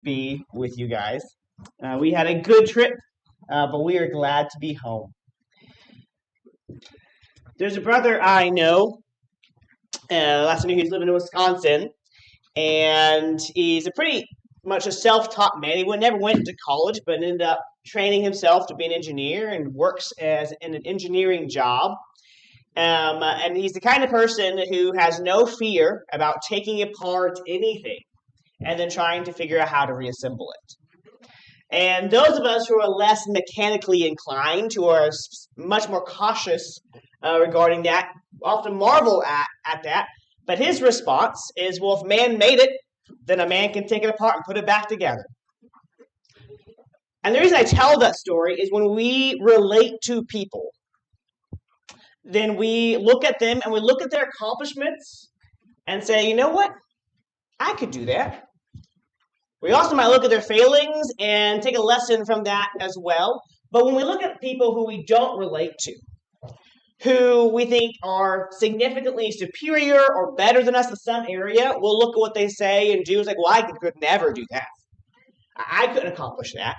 be with you guys. We had a good trip, but we are glad to be home. There's a brother I know. Last I knew, he's living in Wisconsin, and he's a pretty much a self-taught man. He never went to college, but ended up training himself to be an engineer and works as in an engineering job. And he's the kind of person who has no fear about taking apart anything and then trying to figure out how to reassemble it. And those of us who are less mechanically inclined, who are much more cautious regarding that, often marvel at that. But his response is, well, if man made it, then a man can take it apart and put it back together. And the reason I tell that story is when we relate to people, then we look at them and we look at their accomplishments and say, you know what? I could do that. We also might look at their failings and take a lesson from that as well. But when we look at people who we don't relate to, who we think are significantly superior or better than us in some area, we'll look at what they say and do. It's like, well, I could never do that. I couldn't accomplish that.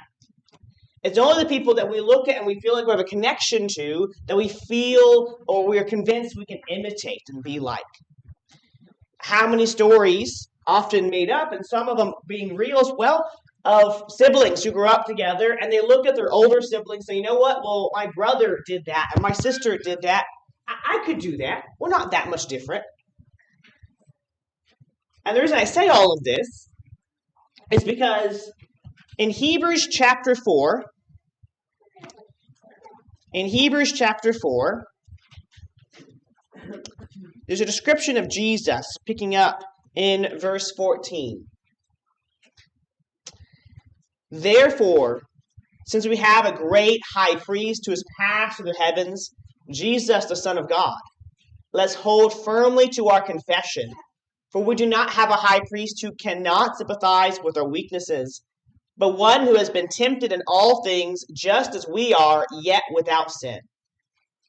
It's only the people that we look at and we feel like we have a connection to that we feel or we are convinced we can imitate and be like. How many stories, often made up, and some of them being real as well, of siblings who grew up together and they look at their older siblings and say, you know what, well, my brother did that and my sister did that. I could do that. We're not that much different. And the reason I say all of this is because in Hebrews chapter 4, there's a description of Jesus picking up in verse 14. Therefore, since we have a great high priest who has passed through the heavens, Jesus, the Son of God, let's hold firmly to our confession. For we do not have a high priest who cannot sympathize with our weaknesses, but one who has been tempted in all things just as we are, yet without sin.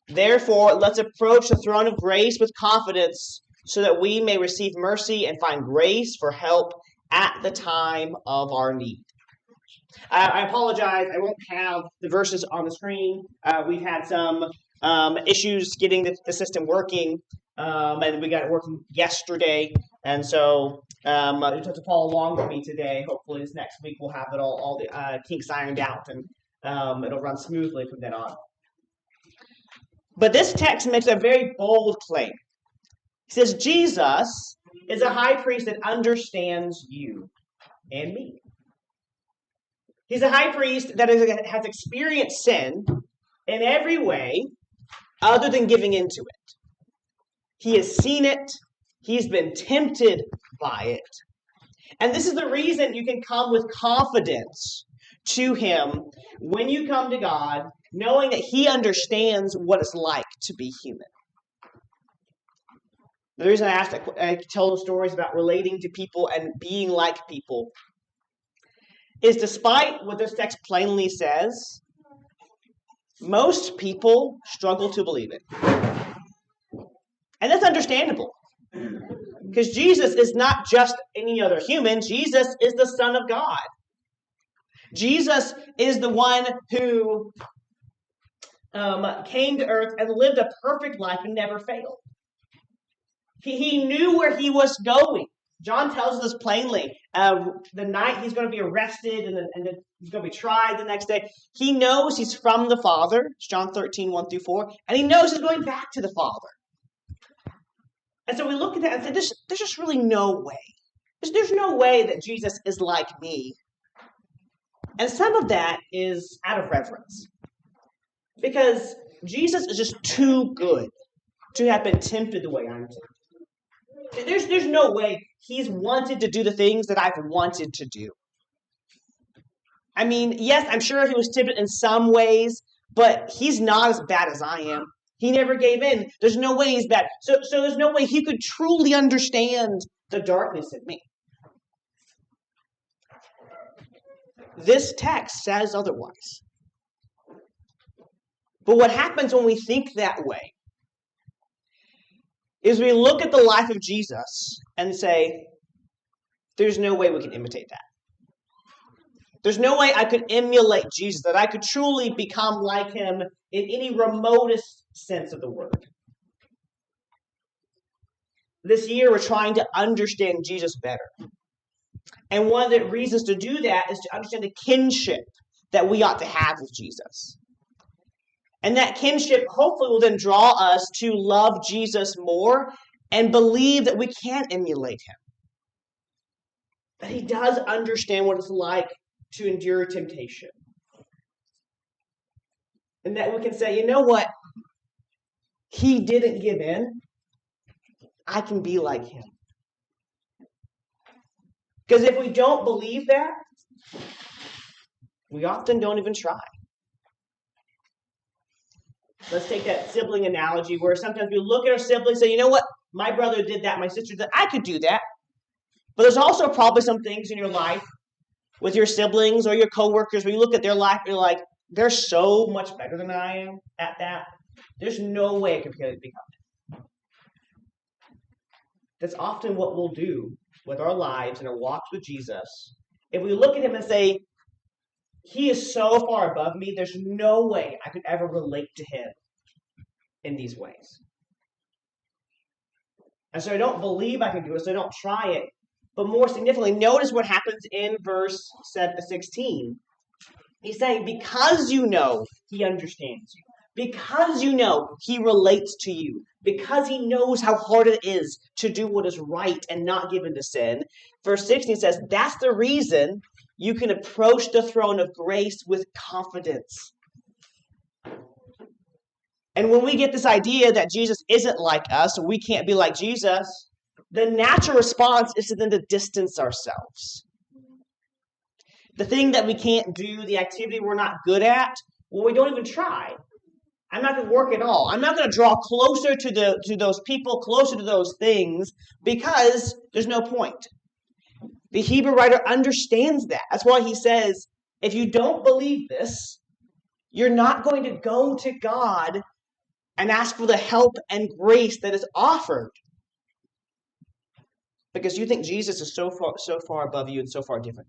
Therefore, let's approach the throne of grace with confidence so that we may receive mercy and find grace for help at the time of our need. I apologize. I won't have the verses on the screen. We've had some issues getting the system working, and we got it working yesterday. And so you have to follow along with me today. Hopefully this next week we'll have it all the kinks ironed out, and it'll run smoothly from then on. But this text makes a very bold claim. It says Jesus is a high priest that understands you and me. He's a high priest that has experienced sin in every way other than giving into it. He has seen it. He's been tempted by it. And this is the reason you can come with confidence to him when you come to God, knowing that he understands what it's like to be human. The reason I tell those stories about relating to people and being like people is despite what this text plainly says, most people struggle to believe it. And that's understandable. Because Jesus is not just any other human. Jesus is the Son of God. Jesus is the one who came to earth and lived a perfect life and never failed. He knew where he was going. John tells us plainly. The night he's going to be arrested and then he's going to be tried the next day. He knows he's from the Father. It's John 13, 1-4. And he knows he's going back to the Father. And so we look at that and say, there's just really no way. There's no way that Jesus is like me. And some of that is out of reverence. Because Jesus is just too good to have been tempted the way I'm tempted. There's no way he's wanted to do the things that I've wanted to do. I mean, yes, I'm sure he was tempted in some ways, but he's not as bad as I am. He never gave in. There's no way he's bad. So there's no way he could truly understand the darkness in me. This text says otherwise. But what happens when we think that way is we look at the life of Jesus and say, there's no way we can imitate that. There's no way I could emulate Jesus, that I could truly become like him in any remotest sense of the word. This year, we're trying to understand Jesus better. And one of the reasons to do that is to understand the kinship that we ought to have with Jesus. And that kinship hopefully will then draw us to love Jesus more and believe that we can emulate him. That he does understand what it's like to endure temptation. And that we can say, you know what? He didn't give in. I can be like him. Because if we don't believe that, we often don't even try. Let's take that sibling analogy where sometimes we look at our siblings and say, you know what? My brother did that. My sister did that. I could do that. But there's also probably some things in your life with your siblings or your coworkers where you look at their life and you're like, they're so much better than I am at that. There's no way I could become it. That's often what we'll do with our lives and our walks with Jesus. If we look at him and say, he is so far above me, there's no way I could ever relate to him in these ways. And so I don't believe I can do it, so I don't try it. But more significantly, notice what happens in verse 16. He's saying, because you know he understands you, because you know he relates to you, because he knows how hard it is to do what is right and not give in to sin. Verse 16 says, that's the reason you can approach the throne of grace with confidence. And when we get this idea that Jesus isn't like us, or we can't be like Jesus, the natural response is to then to distance ourselves. The thing that we can't do, the activity we're not good at, well, we don't even try. I'm not going to work at all. I'm not going to draw closer to those people, closer to those things, because there's no point. The Hebrew writer understands that. That's why he says, if you don't believe this, you're not going to go to God and ask for the help and grace that is offered. Because you think Jesus is so far above you and so far different.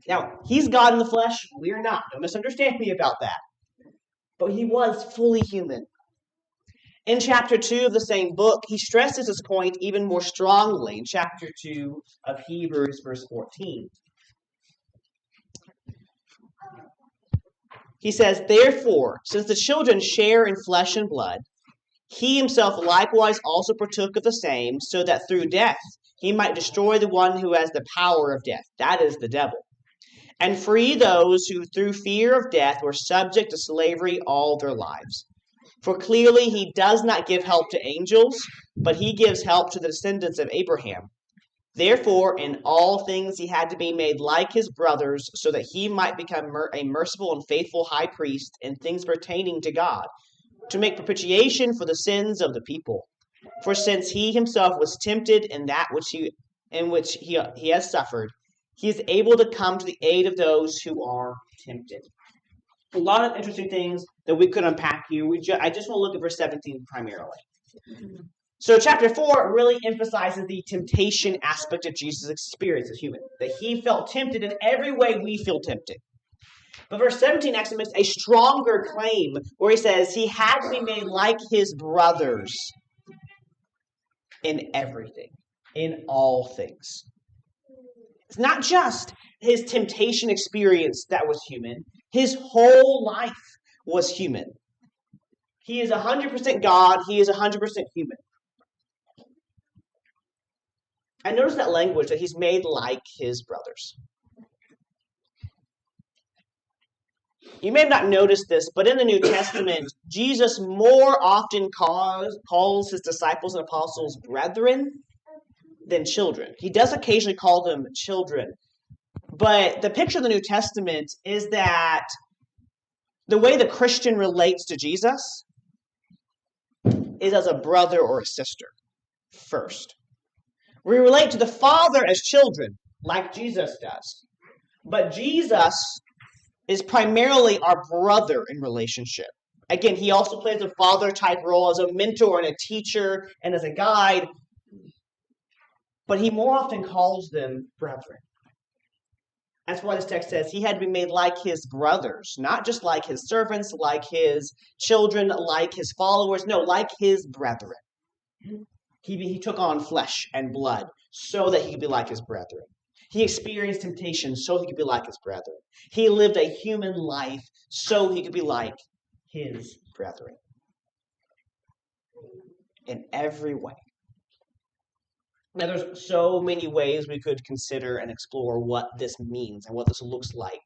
Now, he's God in the flesh. We're not. Don't misunderstand me about that. But he was fully human. In chapter 2 of the same book, he stresses this point even more strongly in chapter 2 of Hebrews, verse 14. He says, therefore, since the children share in flesh and blood, he himself likewise also partook of the same, so that through death he might destroy the one who has the power of death, that is, the devil, and free those who through fear of death were subject to slavery all their lives. For clearly he does not give help to angels, but he gives help to the descendants of Abraham. Therefore, in all things he had to be made like his brothers, so that he might become a merciful and faithful high priest in things pertaining to God, to make propitiation for the sins of the people. For since he himself was tempted in that which he has suffered, he is able to come to the aid of those who are tempted. A lot of interesting things that we could unpack here. I just want to look at verse 17 primarily. So chapter 4 really emphasizes the temptation aspect of Jesus' experience as human, that he felt tempted in every way we feel tempted. But verse 17 actually makes a stronger claim where he says he had to be made like his brothers in everything, in all things. It's not just his temptation experience that was human. His whole life was human. He is 100% God. He is 100% human. I notice that language that he's made like his brothers. You may have not noticed this, but in the New Testament, Jesus more often calls his disciples and apostles brethren than children. He does occasionally call them children. But the picture of the New Testament is that the way the Christian relates to Jesus is as a brother or a sister first. We relate to the Father as children, like Jesus does. But Jesus is primarily our brother in relationship. Again, he also plays a father-type role as a mentor and a teacher and as a guide. But he more often calls them brethren. That's why this text says he had to be made like his brothers, not just like his servants, like his children, like his followers. No, like his brethren. He took on flesh and blood so that he could be like his brethren. He experienced temptation so he could be like his brethren. He lived a human life so he could be like his brethren. In every way. Now, there's so many ways we could consider and explore what this means and what this looks like.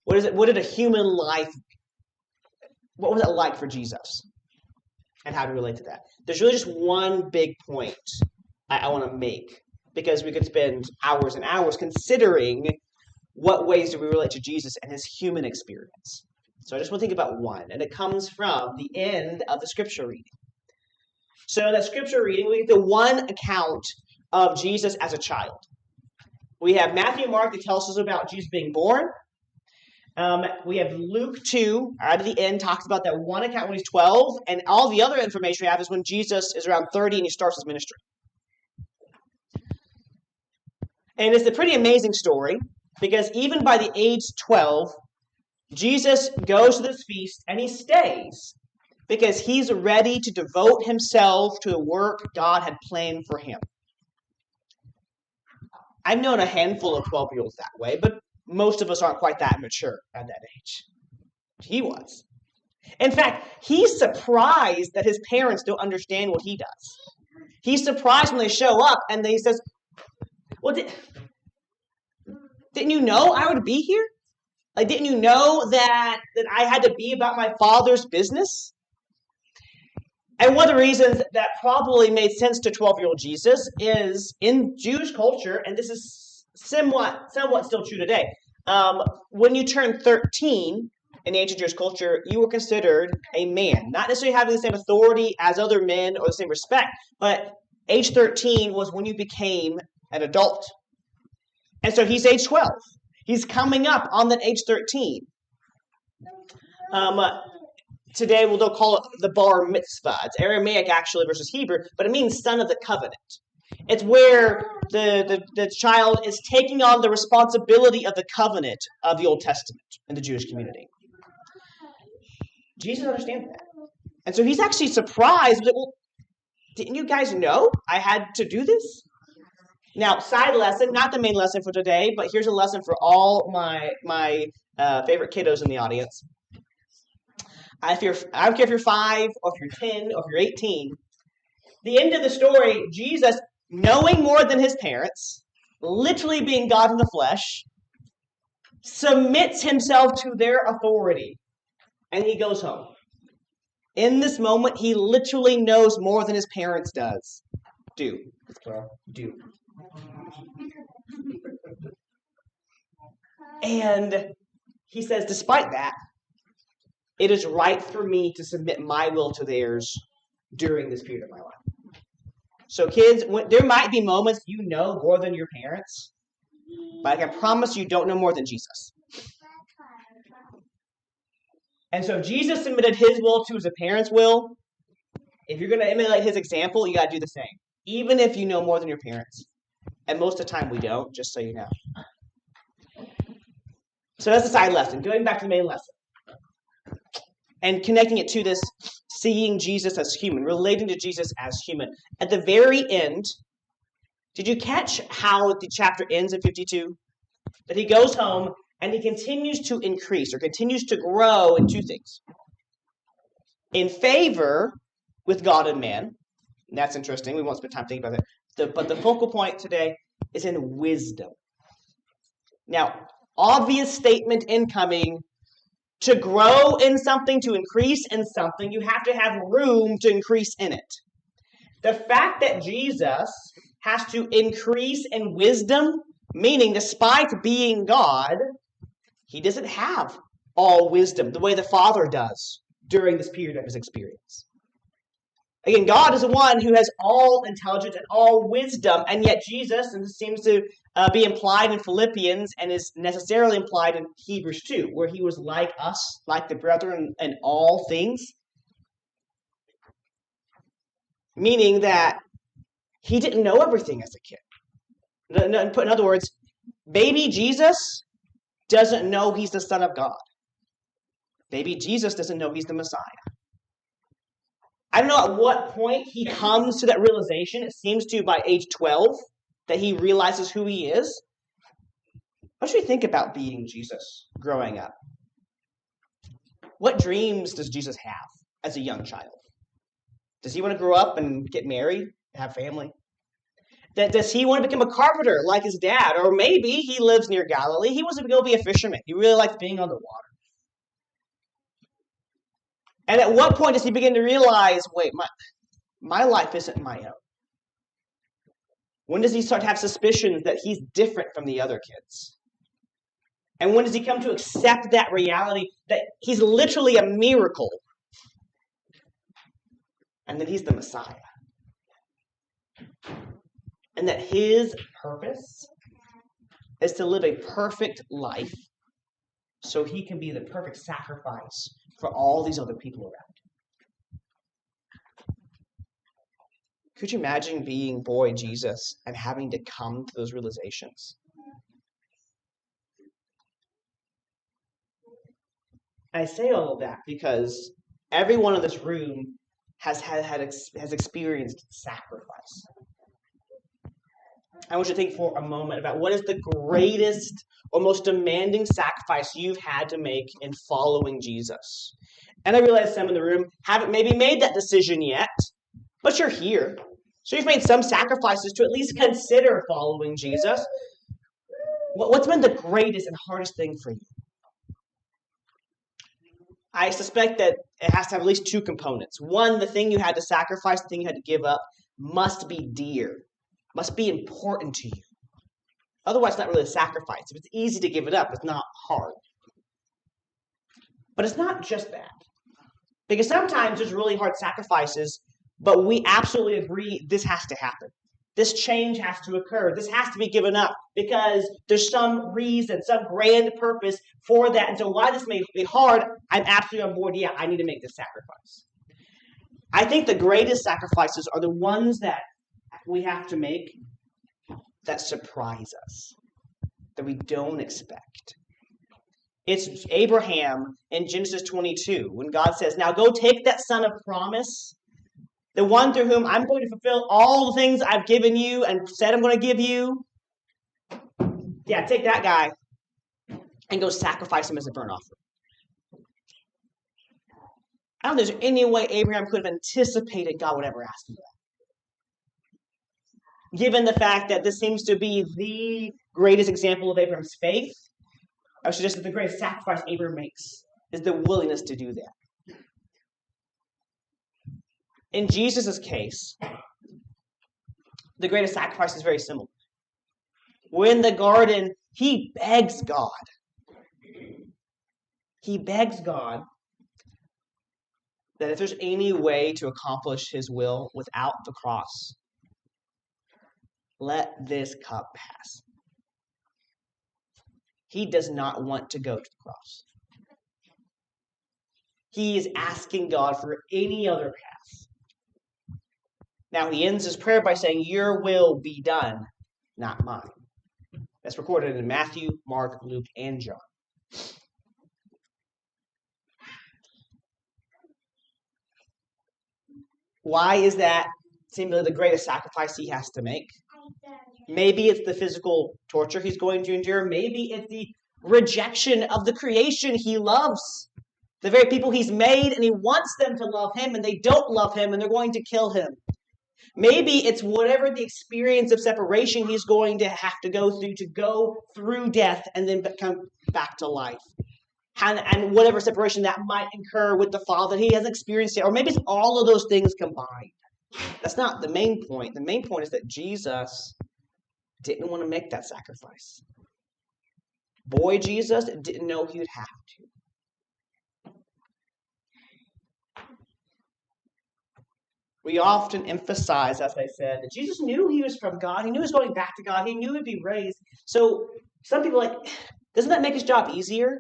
What is it? What did a human life, what was it like for Jesus? And how to relate to that. There's really just one big point I want to make, because we could spend hours and hours considering what ways do we relate to Jesus and his human experience. So I just want to think about one, and it comes from the end of the scripture reading. So in that scripture reading, we get the one account of Jesus as a child. We have Matthew and Mark that tells us about Jesus being born. We have Luke 2, right at the end, talks about that one account when he's 12, and all the other information we have is when Jesus is around 30 and he starts his ministry. And it's a pretty amazing story, because even by the age 12, Jesus goes to this feast and he stays, because he's ready to devote himself to the work God had planned for him. I've known a handful of 12-year-olds that way, but most of us aren't quite that mature at that age. He was. In fact, he's surprised that his parents don't understand what he does. He's surprised when they show up and he says, well, didn't you know I would be here? Like, didn't you know that I had to be about my father's business? And one of the reasons that probably made sense to 12-year-old Jesus is in Jewish culture, and this is somewhat still true today, when you turn 13 in the ancient Jewish culture, you were considered a man. Not necessarily having the same authority as other men or the same respect, but age 13 was when you became an adult. And so he's age 12. He's coming up on that age 13. Today, they'll call it the bar mitzvah. It's Aramaic, actually, versus Hebrew, but it means son of the covenant. It's where the child is taking on the responsibility of the covenant of the Old Testament in the Jewish community. Jesus understands that. And so he's actually surprised. Like, well, didn't you guys know I had to do this? Now, side lesson, not the main lesson for today, but here's a lesson for all my favorite kiddos in the audience. I don't care if you're 5 or if you're 10 or if you're 18. The end of the story, Jesus, knowing more than his parents, literally being God in the flesh, submits himself to their authority, and he goes home. In this moment, he literally knows more than his parents do. And he says, despite that, it is right for me to submit my will to theirs during this period of my life. So kids, there might be moments you know more than your parents, but I can promise you don't know more than Jesus. And so if Jesus submitted his will to his parents' will, if you're going to emulate his example, you got to do the same. Even if you know more than your parents. And most of the time we don't, just so you know. So that's the side lesson. Going back to the main lesson. And connecting it to this seeing Jesus as human, relating to Jesus as human. At the very end, did you catch how the chapter ends in 52? That he goes home and he continues to increase or continues to grow in two things. In favor with God and man. And that's interesting. We won't spend time thinking about that. But the focal point today is in wisdom. Now, obvious statement incoming. To grow in something, to increase in something, you have to have room to increase in it. The fact that Jesus has to increase in wisdom, meaning despite being God, he doesn't have all wisdom the way the Father does during this period of his experience. Again, God is the one who has all intelligence and all wisdom, and yet Jesus, and this seems to be implied in Philippians and is necessarily implied in Hebrews 2, where he was like us, like the brethren in all things. Meaning that he didn't know everything as a kid. In other words, baby Jesus doesn't know he's the Son of God. Maybe Jesus doesn't know he's the Messiah. I don't know at what point he comes to that realization. It seems to by age 12 that he realizes who he is. What should we think about being Jesus growing up? What dreams does Jesus have as a young child? Does he want to grow up and get married, have family? Does he want to become a carpenter like his dad? Or maybe he lives near Galilee. He wants to go be a fisherman. He really likes being on the water. And at what point does he begin to realize, wait, my life isn't my own? When does he start to have suspicions that he's different from the other kids? And when does he come to accept that reality that he's literally a miracle? And that he's the Messiah. And that his purpose is to live a perfect life so he can be the perfect sacrifice for all these other people around. Could you imagine being boy Jesus and having to come to those realizations? I say all of that because everyone in this room has experienced sacrifice. I want you to think for a moment about what is the greatest or most demanding sacrifice you've had to make in following Jesus. And I realize some in the room haven't maybe made that decision yet, but you're here. So you've made some sacrifices to at least consider following Jesus. What's been the greatest and hardest thing for you? I suspect that it has to have at least two components. One, the thing you had to sacrifice, the thing you had to give up, must be dear, must be important to you. Otherwise, it's not really a sacrifice. If it's easy to give it up, it's not hard. But it's not just that. Because sometimes there's really hard sacrifices, but we absolutely agree this has to happen. This change has to occur. This has to be given up because there's some reason, some grand purpose for that. And so while this may be hard, I'm absolutely on board. Yeah, I need to make this sacrifice. I think the greatest sacrifices are the ones that we have to make that surprise us, that we don't expect. It's Abraham in Genesis 22 when God says, now go take that son of promise, the one through whom I'm going to fulfill all the things I've given you and said I'm going to give you. Yeah, take that guy and go sacrifice him as a burnt offering. I don't think there's any way Abraham could have anticipated God would ever ask him that. Given the fact that this seems to be the greatest example of Abraham's faith, I would suggest that the greatest sacrifice Abraham makes is the willingness to do that. In Jesus' case, the greatest sacrifice is very similar. When in the garden, he begs God. He begs God that if there's any way to accomplish his will without the cross, let this cup pass. He does not want to go to the cross. He is asking God for any other path. Now, he ends his prayer by saying, your will be done, not mine. That's recorded in Matthew, Mark, Luke, and John. Why is that seemingly the greatest sacrifice he has to make? Maybe it's the physical torture he's going to endure. Maybe it's the rejection of the creation he loves. The very people he's made, and he wants them to love him, and they don't love him, and they're going to kill him. Maybe it's whatever the experience of separation he's going to have to go through death and then come back to life. And whatever separation that might incur with the Father he hasn't experienced yet. Or maybe it's all of those things combined. That's not the main point. The main point is that Jesus didn't want to make that sacrifice. Boy Jesus didn't know he would have to. We often emphasize, as I said, that Jesus knew he was from God. He knew he was going back to God. He knew he'd be raised. So some people are like, doesn't that make his job easier?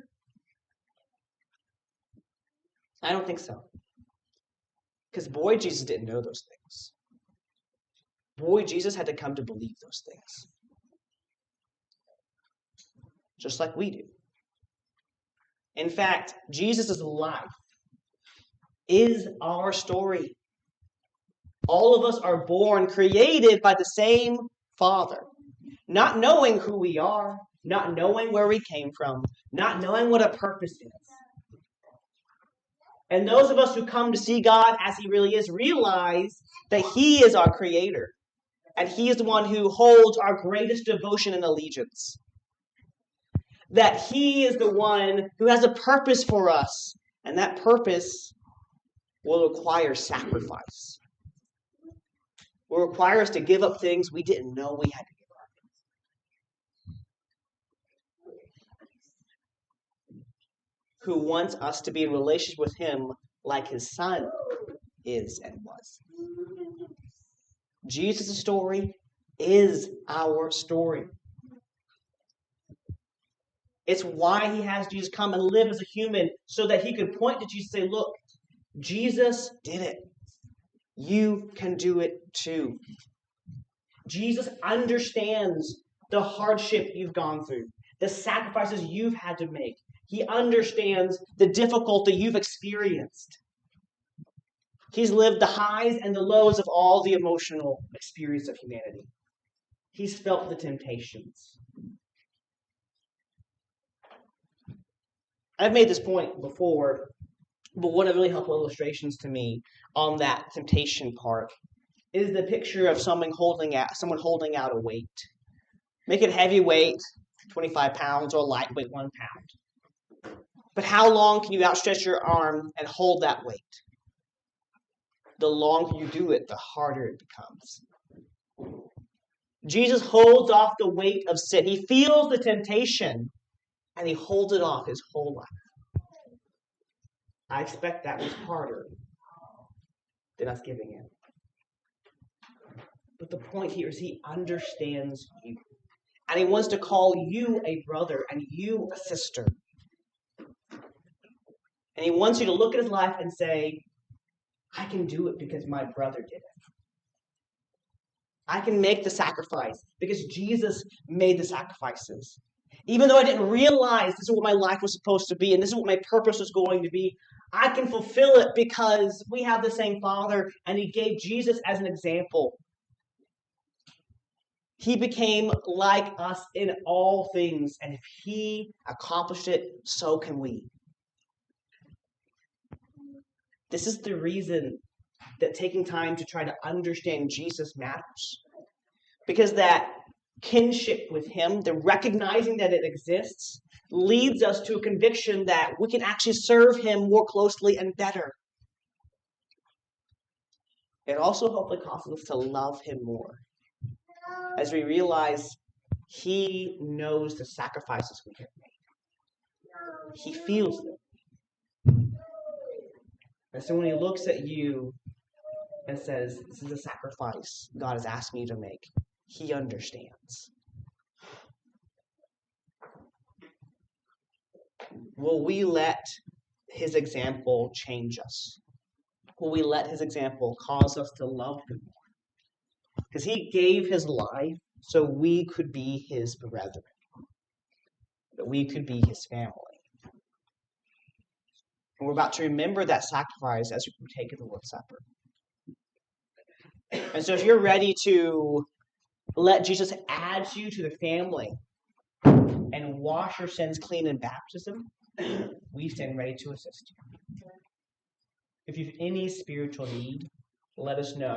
I don't think so. Because boy Jesus didn't know those things. Boy Jesus had to come to believe those things. Just like we do. In fact, Jesus' life is our story. All of us are born, created by the same Father, not knowing who we are, not knowing where we came from, not knowing what a purpose is. And those of us who come to see God as He really is realize that He is our Creator, and He is the one who holds our greatest devotion and allegiance. That He is the one who has a purpose for us, and that purpose will require sacrifice. Will require us to give up things we didn't know we had to give up. Who wants us to be in relationship with Him like His Son is and was. Jesus' story is our story. It's why He has Jesus come and live as a human, so that He could point to Jesus and say, look, Jesus did it. You can do it too. Jesus understands the hardship you've gone through, the sacrifices you've had to make. He understands the difficulty you've experienced. He's lived the highs and the lows of all the emotional experience of humanity. He's felt the temptations. I've made this point before, but one of the really helpful illustrations to me on that temptation part is the picture of someone holding out a weight. Make it heavy weight, 25 pounds, or lightweight, 1 pound. But how long can you outstretch your arm and hold that weight? The longer you do it, the harder it becomes. Jesus holds off the weight of sin. He feels the temptation, and He holds it off His whole life. I expect that was harder than us giving in. But the point here is He understands you. And He wants to call you a brother and you a sister. And He wants you to look at His life and say, I can do it because my brother did it. I can make the sacrifice because Jesus made the sacrifices. Even though I didn't realize this is what my life was supposed to be and this is what my purpose was going to be, I can fulfill it because we have the same Father and He gave Jesus as an example. He became like us in all things, and if He accomplished it, so can we. This is the reason that taking time to try to understand Jesus matters. Because that kinship with Him, the recognizing that it exists, leads us to a conviction that we can actually serve Him more closely and better. It also hopefully causes us to love Him more, as we realize He knows the sacrifices we have made. He feels them. And so when He looks at you and says, this is a sacrifice God has asked me to make, He understands. Will we let His example change us? Will we let His example cause us to love Him more? Because He gave His life so we could be His brethren, that we could be His family. And we're about to remember that sacrifice as we take the Lord's Supper. And so if you're ready to let Jesus add you to the family and wash your sins clean in baptism, we stand ready to assist you. If you have any spiritual need, let us know.